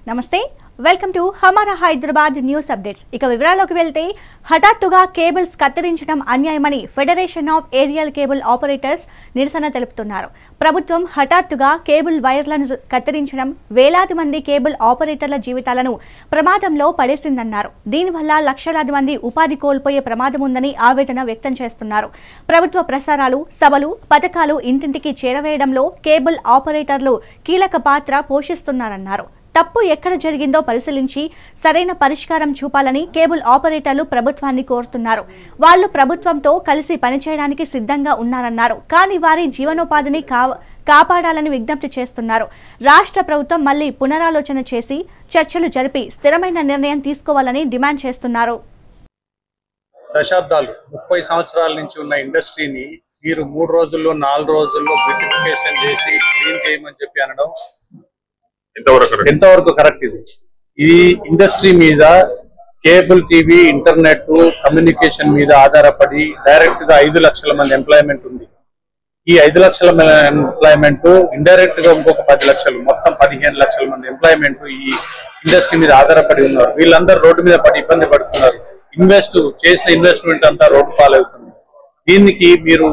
నమస్తే welcome to Hamara Hyderabad news updates. ఇక వివరాల్లోకి వెళ్తే హఠాత్తుగా కేబుల్స్ కత్తిరించడం అన్యాయమని federation of aerial cable operators నిరసన తెలుపుతున్నారు. ప్రభుత్వం హఠాత్తుగా కేబుల్ వైర్లను కత్తిరించడం వేలాది మంది కేబుల్ ఆపరేటర్ల జీవితాలను ప్రమాదంలో పడేసిందన్నారు. దీనివల్ల లక్షలాది మంది ఉపాధి కోల్పోయే ప్రమాదం ఉందని ఆవేదన వ్యక్తం చేస్తున్నారు. ప్రభుత్వ ప్రసారాలు, సభలు, పథకాలు ఇంటింటికి చేరవేయడంలో కేబుల్ ఆపరేటర్లు కీలక పాత్ర పోషిస్తున్నారన్నారు. తప్పు ఎక్కడ జరిగిందో పరిశీలించి సరైన పరిష్కారం చూపాలని కేబుల్ ఆపరేటర్లు ప్రభుత్వాన్ని కోరుతున్నారు. వాళ్ళు ప్రభుత్వంతో కలిసి పనిచేయడానికి సిద్ధంగా ఉన్నారన్నారు. కానీ వారి జీవనోపాధిని కాపాడాలని విజ్ఞప్తి చేస్తున్నారు. రాష్ట్ర ప్రభుత్వం మళ్లీ పునరాలోచన చేసి చర్చలు జరిపి స్థిరమైన నిర్ణయం తీసుకోవాలని డిమాండ్ చేస్తున్నారు. దశాబ్దాలు 30 సంవత్సరాల నుంచి ఉన్న ఇండస్ట్రీని మీరు 3 రోజుల్లో 4 రోజుల్లో బ్యూటిఫికేషన్ చేసి క్లీన్ చేయమని చెప్పి అనడం ఎంతవరకు కరెక్ట్? ఈ ఇండస్ట్రీ మీద కేబుల్ టీవీ, ఇంటర్నెట్, కమ్యూనికేషన్ మీద ఆధారపడి డైరెక్ట్ గా 5 లక్షల మంది ఎంప్లాయ్మెంట్ ఉంది. ఈ 5 లక్షల ఎంప్లాయ్మెంట్ ఇండైరెక్ట్ గా ఇంకొక 10 లక్షలు, మొత్తం 15 లక్షల మంది ఎంప్లాయ్మెంట్ ఈ ఇండస్ట్రీ మీద ఆధారపడి ఉన్నారు. వీళ్ళందరూ రోడ్డు మీద పడి ఇబ్బంది పడుతున్నారు. చేసిన ఇన్వెస్ట్మెంట్ అంతా రోడ్డు పాలవుతుంది. దీనికి మీరు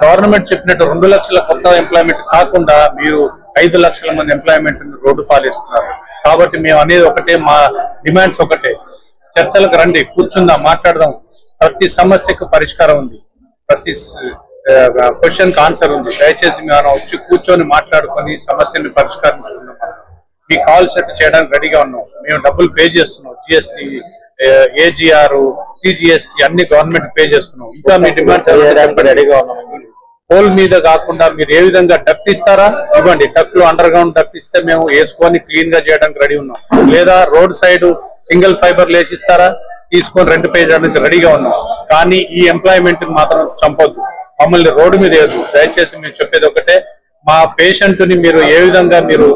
గవర్నమెంట్ చెప్పినట్టు 2 లక్షల కొత్త ఎంప్లాయ్మెంట్ కాకుండా మీరు 5 లక్షల మంది ఎంప్లాయ్మెంట్ రోడ్డు పాలిస్తున్నారు. కాబట్టి మేము అనేది ఒకటే, మా డిమాండ్స్ ఒకటే. చర్చలకు రండి, కూర్చుందాం, మాట్లాడదాం. ప్రతి సమస్యకు పరిష్కారం ఉంది, ప్రతి క్వశ్చన్ కి ఆన్సర్ ఉంది. దయచేసి మేము వచ్చి కూర్చొని మాట్లాడుకొని సమస్యని పరిష్కరించుకున్నాం. మీకు కావాల్సినట్టు చేయడానికి రెడీగా ఉన్నాం. మేము డబ్బులు పే చేస్తున్నాం. జిఎస్టీ, ఏజీఆర్, సిజిఎస్టీ అన్ని గవర్నమెంట్ పే చేస్తున్నాం. ఇంకా మీ డిమాండ్స్ రెడీగా ఉన్నాం. పోల్ మీద కాకుండా మీరు ఏ విధంగా డక్ట్ ఇస్తారా ఇవ్వండి. డక్ట్ లో అండర్ గ్రౌండ్ డక్ట్ ఇస్తే మేము వేసుకొని క్లీన్ గా చేయడానికి రెడీ ఉన్నాం. లేదా రోడ్ సైడ్ సింగిల్ ఫైబర్ లేసిస్తారా, తీసుకొని రెంట్ పే చేయడానికి రెడీగా ఉన్నాం. కానీ ఈ ఎంప్లాయ్మెంట్ మాత్రం చంపొద్దు, మమ్మల్ని రోడ్డు మీద వేయద్దు. దయచేసి మీరు చెప్పేది ఒకటే, మా పేషెంట్ ని మీరు ఏ విధంగా మీరు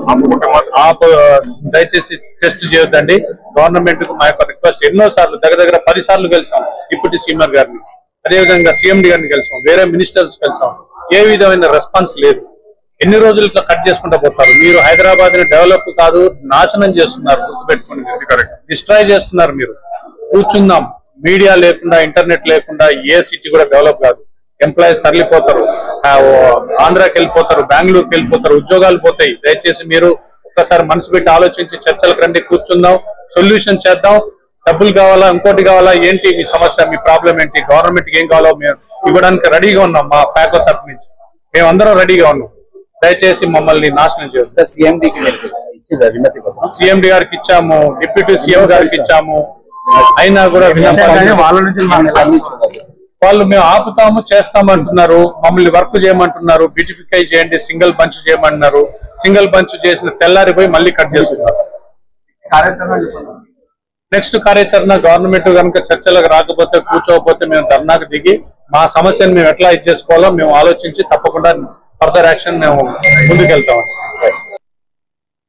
దయచేసి టెస్ట్ చేయొద్దండి. గవర్నమెంట్ కు మా యొక్క రిక్వెస్ట్. ఎన్నో సార్లు, దగ్గర 10 సార్లు కలిసాం. డిప్యూటీ సీఎం గారిని, అదేవిధంగా సీఎండి గారిని కలిసాం, వేరే మినిస్టర్స్ కలిసాం. ఏ విధమైన రెస్పాన్స్ లేదు. ఎన్ని రోజులు ఇట్లా కట్ చేసుకుంటూ పోతారు? మీరు హైదరాబాద్ ని డెవలప్ కాదు, నాశనం చేస్తున్నారు. గుర్తుపెట్టుకుని, డిస్ట్రాయ్ చేస్తున్నారు. మీరు కూర్చుందాం. మీడియా లేకుండా, ఇంటర్నెట్ లేకుండా ఏ సిటీ కూడా డెవలప్ కాదు. ఎంప్లాయీస్ తరలిపోతారు, ఆంధ్రాకి వెళ్ళిపోతారు, బెంగళూరుకి వెళ్ళిపోతారు, ఉద్యోగాలు పోతాయి. దయచేసి మీరు ఒక్కసారి మనసు పెట్టి ఆలోచించి చర్చలకు రండి, కూర్చుందాం, సొల్యూషన్ చేద్దాం. డబ్బులు కావాలా, ఇంకోటి కావాలా, ఏంటి మీ సమస్య, మీ ప్రాబ్లం ఏంటి, గవర్నమెంట్ ఏం కావాలో మేము ఇవ్వడానికి రెడీగా ఉన్నాం. మా ప్యాకో తరఫు నుంచి మేమందరం రెడీగా ఉన్నాం. దయచేసి మమ్మల్ని నాశనం చేయదు. సిఎండి గారికి ఇచ్చాము, డిప్యూటీ సీఎం గారికి ఇచ్చాము. అయినా కూడా వాళ్ళు మేము ఆపుతాము, చేస్తామంటున్నారు. మమ్మల్ని వర్క్ చేయమంటున్నారు. బ్యూటిఫికై చేయండి, సింగిల్ బంచ్ చేయమంటున్నారు. సింగిల్ బంచ్ చేసిన తెల్లారిపోయి మళ్ళీ కట్ చేస్తున్నారు. నెక్స్ట్ కార్యాచరణ, గవర్నమెంట్ కనుక చర్చలకు రాకపోతే, కూర్చోకపోతే మేము ధర్నాకు దిగి మా సమస్యను మేము ఎట్లా చేసుకోవాలో మేము ఆలోచించి తప్పకుండా ఫర్దర్ యాక్షన్ మేము ముందుకెళ్తాం.